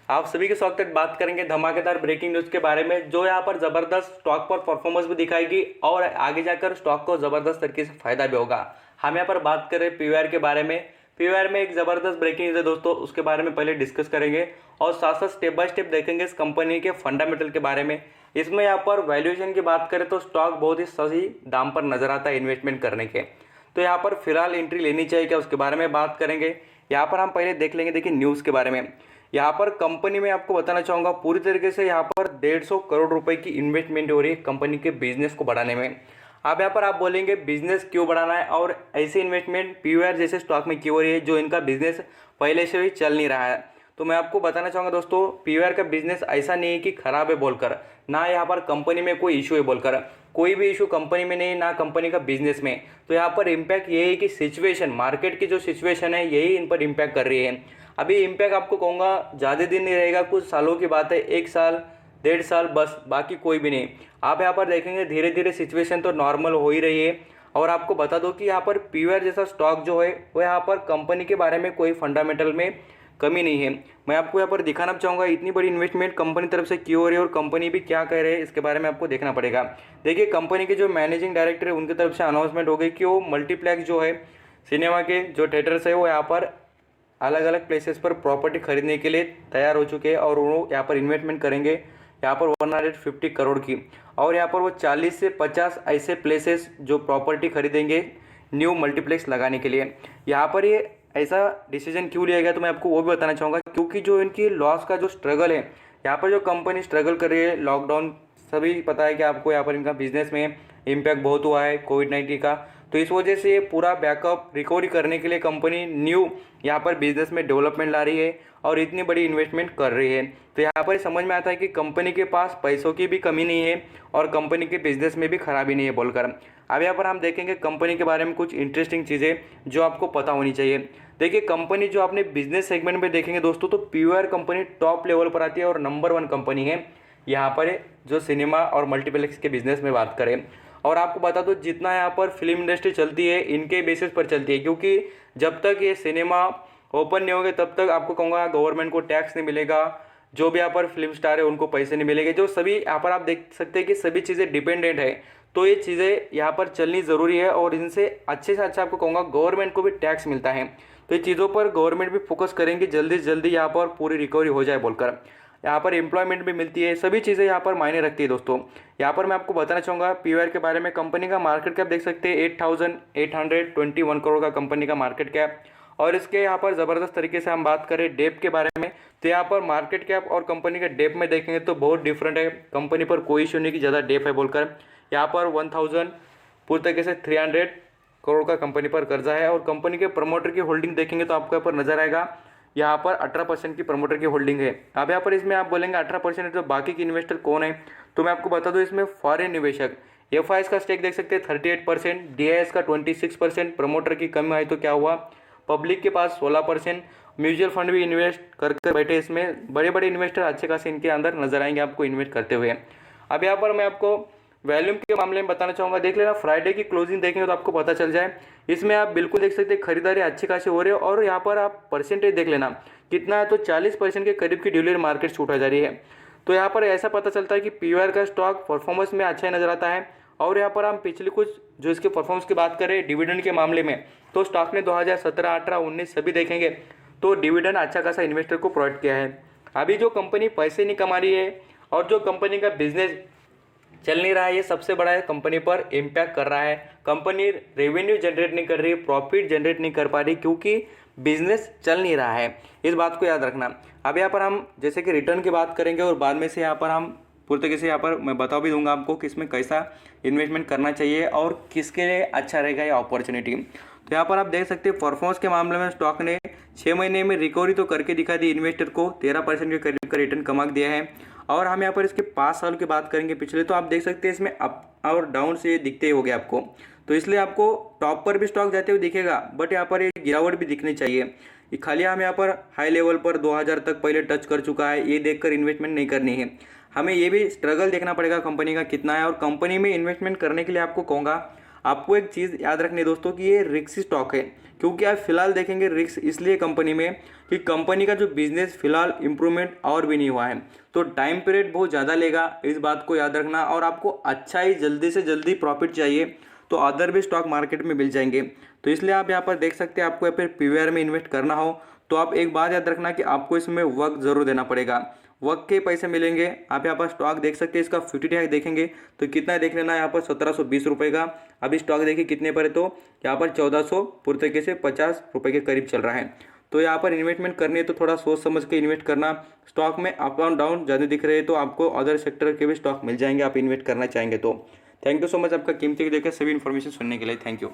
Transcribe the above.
आप सभी के स्वागत है। बात करेंगे धमाकेदार ब्रेकिंग न्यूज़ के बारे में, जो यहाँ पर ज़बरदस्त स्टॉक पर परफॉर्मेंस भी दिखाएगी और आगे जाकर स्टॉक को ज़बरदस्त तरीके से फायदा भी होगा। हम यहाँ पर बात करें पीवीआर के बारे में। पीवीआर में एक ज़बरदस्त ब्रेकिंग न्यूज़ है दोस्तों, उसके बारे में पहले डिस्कस करेंगे और साथ साथ स्टेप बाय स्टेप देखेंगे इस कंपनी के फंडामेंटल के बारे में। इसमें यहाँ पर वैल्यूएशन की बात करें तो स्टॉक बहुत ही सही दाम पर नजर आता है इन्वेस्टमेंट करने के। तो यहाँ पर फिलहाल एंट्री लेनी चाहिए क्या, उसके बारे में बात करेंगे। यहाँ पर हम पहले देख लेंगे, देखिए न्यूज़ के बारे में। यहाँ पर कंपनी में आपको बताना चाहूँगा पूरी तरीके से यहाँ पर 150 करोड़ रुपए की इन्वेस्टमेंट हो रही है कंपनी के बिजनेस को बढ़ाने में। अब यहाँ पर आप बोलेंगे बिजनेस क्यों बढ़ाना है और ऐसे इन्वेस्टमेंट पीवीआर जैसे स्टॉक में क्यों हो रही है जो इनका बिजनेस पहले से ही चल नहीं रहा है। तो मैं आपको बताना चाहूँगा दोस्तों, पीवीआर का बिजनेस ऐसा नहीं है कि खराब है बोलकर, ना यहाँ पर कंपनी में कोई इशू है बोलकर। कोई भी इशू कंपनी में नहीं, ना कंपनी का बिजनेस में। तो यहाँ पर इम्पैक्ट ये है कि सिचुएशन, मार्केट की जो सिचुएशन है यही इन पर इम्पैक्ट कर रही है। अभी इम्पैक्ट आपको कहूँगा ज़्यादा दिन नहीं रहेगा, कुछ सालों की बात है, 1 साल 1.5 साल बस, बाकी कोई भी नहीं। आप यहाँ पर देखेंगे धीरे धीरे सिचुएशन तो नॉर्मल हो ही रही है। और आपको बता दो कि यहाँ पर पीवीआर जैसा स्टॉक जो है वो यहाँ पर कंपनी के बारे में कोई फंडामेंटल में कमी नहीं है। मैं आपको यहाँ पर दिखाना चाहूँगा इतनी बड़ी इन्वेस्टमेंट कंपनी तरफ से क्यों हो रही है और कंपनी भी क्या कह रहे हैं, इसके बारे में आपको देखना पड़ेगा। देखिए कंपनी के जो मैनेजिंग डायरेक्टर है उनकी तरफ से अनाउंसमेंट हो गई कि वो मल्टीप्लेक्स जो है सिनेमा के जो थिएटर्स है वो यहाँ पर अलग अलग प्लेसेस पर प्रॉपर्टी खरीदने के लिए तैयार हो चुके हैं और वो यहाँ पर इन्वेस्टमेंट करेंगे यहाँ पर 150 करोड़ की। और यहाँ पर वो 40 से 50 ऐसे प्लेसेस जो प्रॉपर्टी खरीदेंगे न्यू मल्टीप्लेक्स लगाने के लिए। यहाँ पर ये ऐसा डिसीजन क्यों लिया गया तो मैं आपको वो भी बताना चाहूँगा, क्योंकि जो इनकी लॉस का जो स्ट्रगल है, यहाँ पर जो कंपनी स्ट्रगल कर रही है, लॉकडाउन सभी पता है कि आपको यहाँ पर इनका बिजनेस में इम्पैक्ट बहुत हुआ है कोविड-19 का। तो इस वजह से ये पूरा बैकअप रिकवरी करने के लिए कंपनी न्यू यहाँ पर बिजनेस में डेवलपमेंट ला रही है और इतनी बड़ी इन्वेस्टमेंट कर रही है। तो यहाँ पर समझ में आता है कि कंपनी के पास पैसों की भी कमी नहीं है और कंपनी के बिजनेस में भी खराबी नहीं है बोलकर। अब यहाँ पर हम देखेंगे कंपनी के बारे में कुछ इंटरेस्टिंग चीज़ें जो आपको पता होनी चाहिए। देखिए कंपनी जो आपने बिजनेस सेगमेंट में देखेंगे दोस्तों, तो पीवीआर कंपनी टॉप लेवल पर आती है और नंबर 1 कंपनी है यहाँ पर जो सिनेमा और मल्टीप्लेक्स के बिजनेस में बात करें। और आपको बता दो जितना यहाँ पर फिल्म इंडस्ट्री चलती है इनके बेसिस पर चलती है, क्योंकि जब तक ये सिनेमा ओपन नहीं होंगे तब तक आपको कहूँगा गवर्नमेंट को टैक्स नहीं मिलेगा, जो भी यहाँ पर फिल्म स्टार है उनको पैसे नहीं मिलेंगे, जो सभी यहाँ पर आप देख सकते हैं कि सभी चीज़ें डिपेंडेंट है। तो ये चीज़ें यहाँ पर चलनी ज़रूरी है और इनसे अच्छे से अच्छा आपको कहूँगा गवर्नमेंट को भी टैक्स मिलता है। तो ये चीज़ों पर गवर्नमेंट भी फोकस करेंगे जल्दी से जल्दी यहाँ पर पूरी रिकवरी हो जाए बोलकर। यहाँ पर एम्प्लॉयमेंट भी मिलती है, सभी चीज़ें यहाँ पर मायने रखती है दोस्तों। यहाँ पर मैं आपको बताना चाहूँगा पीवीआर के बारे में। कंपनी का मार्केट कैप देख सकते हैं 8,821 करोड़ का कंपनी का मार्केट कैप। और इसके यहाँ पर ज़बरदस्त तरीके से हम बात करें डेप के बारे में, तो यहाँ पर मार्केट कैप और कंपनी के डेप में देखेंगे तो बहुत डिफरेंट है। कंपनी पर कोई इशू नहीं की ज़्यादा डेप है बोलकर। यहाँ पर 1000 पूरी तरीके से 300 करोड़ का कंपनी पर कर्जा है। और कंपनी के प्रमोटर की होल्डिंग देखेंगे तो आपको यहाँ पर नजर आएगा, यहाँ पर 18% की प्रमोटर की होल्डिंग है। अब यहाँ पर इसमें आप बोलेंगे 18% है तो बाकी के इन्वेस्टर कौन है, तो मैं आपको बता दूं इसमें फॉरेन निवेशक एफआईएस का स्टेक देख सकते हैं 38%, डीआईएस का 26%, प्रमोटर की कमी आई तो क्या हुआ, पब्लिक के पास 16%, म्यूचुअल फंड भी इन्वेस्ट करके बैठे इसमें। बड़े बड़े इन्वेस्टर अच्छे खासे इनके अंदर नजर आएंगे आपको इन्वेस्ट करते हुए। अब यहाँ पर मैं आपको वैल्यूम के मामले में बताना चाहूँगा, देख लेना फ्राइडे की क्लोजिंग देखेंगे तो आपको पता चल जाए। इसमें आप बिल्कुल देख सकते हैं खरीदारी अच्छी खासी हो रही है और यहाँ पर आप परसेंटेज देख लेना कितना है, तो 40% के करीब की ड्यूलियर मार्केट छूटा जा रही है। तो यहाँ पर ऐसा पता चलता है कि पीवीआर का स्टॉक परफॉर्मेंस में अच्छा ही नजर आता है। और यहाँ पर हम पिछले कुछ जो इसके परफॉर्मेंस की बात करें डिविडेंड के मामले में, तो स्टॉक ने 2017, 18, 19 सभी देखेंगे तो डिविडेंड अच्छा खासा इन्वेस्टर को प्रोवाइड किया है। अभी जो कंपनी पैसे नहीं कमा रही है और जो कंपनी का बिजनेस चल नहीं रहा है, ये सबसे बड़ा है कंपनी पर इम्पैक्ट कर रहा है। कंपनी रेवेन्यू जनरेट नहीं कर रही, प्रॉफिट जनरेट नहीं कर पा रही क्योंकि बिजनेस चल नहीं रहा है। इस बात को याद रखना। अब यहाँ पर हम जैसे कि रिटर्न की बात करेंगे और बाद में से यहाँ पर हम पूरी तरीके से यहाँ पर मैं बता भी दूंगा आपको कि इसमें कैसा इन्वेस्टमेंट करना चाहिए और किसके लिए अच्छा रहेगा ये अपॉर्चुनिटी। तो यहाँ पर आप देख सकते हैं परफॉर्मेंस के मामले में स्टॉक ने 6 महीने में रिकवरी तो करके दिखा दी, इन्वेस्टर को 13% के करीब का रिटर्न कमा दिया है। और हम यहाँ पर इसके 5 साल की बात करेंगे पिछले, तो आप देख सकते हैं इसमें अप और डाउन से दिखते ही हो गए आपको। तो इसलिए आपको टॉप पर भी स्टॉक जाते हुए दिखेगा, बट यहाँ पर एक गिरावट भी दिखनी चाहिए। ये खाली हम यहाँ पर हाई लेवल पर 2000 तक पहले टच कर चुका है, ये देखकर इन्वेस्टमेंट नहीं करनी है। हमें ये भी स्ट्रगल देखना पड़ेगा कंपनी का कितना है। और कंपनी में इन्वेस्टमेंट करने के लिए आपको कहूँगा आपको एक चीज़ याद रखनी है दोस्तों कि ये रिस्की स्टॉक है, क्योंकि आप फिलहाल देखेंगे रिस्क इसलिए कंपनी में कि कंपनी का जो बिजनेस फिलहाल इंप्रूवमेंट और भी नहीं हुआ है, तो टाइम पीरियड बहुत ज़्यादा लेगा, इस बात को याद रखना। और आपको अच्छा ही जल्दी से जल्दी प्रॉफिट चाहिए तो अदर भी स्टॉक मार्केट में मिल जाएंगे। तो इसलिए आप यहाँ पर देख सकते हैं, आपको यहाँ पर पीवीआर में इन्वेस्ट करना हो तो आप एक बात याद रखना कि आपको इसमें वक्त ज़रूर देना पड़ेगा, वक्त के पैसे मिलेंगे। आप यहाँ पर स्टॉक देख सकते हैं, इसका 50 देखेंगे तो कितना है देख लेना, यहाँ पर 1720 रुपये का अभी स्टॉक देखिए कितने पर है, तो यहाँ पर 1400 पूरी तरीके से 50 रुपये के करीब चल रहा है। तो यहाँ पर इन्वेस्टमेंट करनी है तो थोड़ा सोच समझ के इन्वेस्ट करना। स्टॉक में अप एंड डाउन ज़्यादा दिख रहे हैं तो आपको अदर सेक्टर के भी स्टॉक मिल जाएंगे, आप इन्वेस्ट करना चाहेंगे तो। थैंक यू सो मच आपका कीमती देकर सभी इन्फॉर्मेशन सुनने के लिए, थैंक यू।